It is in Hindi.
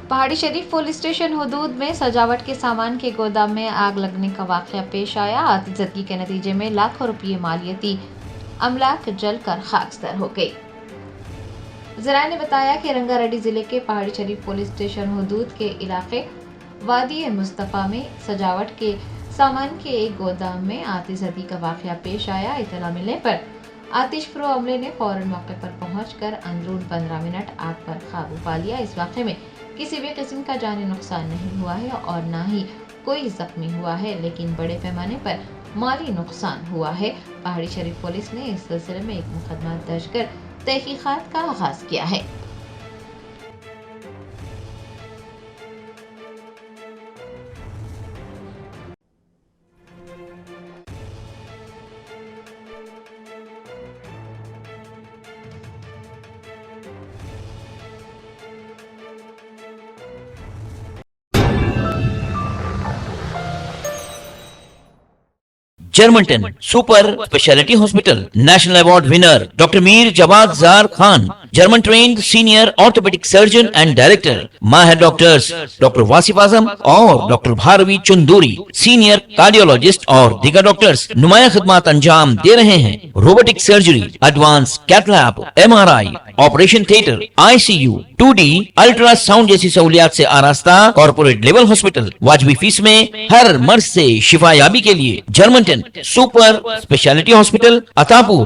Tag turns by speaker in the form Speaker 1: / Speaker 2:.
Speaker 1: पहाड़ी शरीफ पुलिस स्टेशन हुदूद में सजावट के सामान के गोदाम में आग लगने का वाकया पेश आया। आतिशबाजी के नतीजे में लाखों रुपये मालियती अमलाक जलकर खाकसतर हो गई। जराये ने बताया कि रंगारेड्डी जिले के पहाड़ी शरीफ पुलिस स्टेशन हुदूद के इलाके वादी मुस्तफ़ा में सजावट के सामान के एक गोदाम में आतिशबाजी का वाकया पेश आया। इत्तला मिलने पर आतिशप्रो अमले ने फौरन मौके पर पहुंचकर अंदरून 15 मिनट आग पर काबू पा लिया। इस वाक़े में किसी भी किस्म का जानी नुकसान नहीं हुआ है और न ही कोई जख्मी हुआ है, लेकिन बड़े पैमाने पर माली नुकसान हुआ है। पहाड़ी शरीफ पुलिस ने इस सिलसिले में एक मुकदमा दर्ज कर तहकीकात का आगाज किया है।
Speaker 2: जर्मनटन super speciality hospital, national award winner doctor Mir Jawad Zar Khan, German trained senior orthopedic surgeon and director, माहिर डॉक्टर्स डॉक्टर वासिफ आजम और doctor Bharvi Chanduri, senior cardiologist और दीगर डॉक्टर्स नुमाया खिदमत अंजाम दे रहे हैं। Robotic surgery, advance cath lab, MRI, operation theatre, ICU, 2D ultrasound जैसी सहूलियात से आरास्ता कॉर्पोरेट लेवल हॉस्पिटल। वाजबी फीस में हर मर्ज से शिफायाबी के लिए Germanton super speciality hospital, Attapur,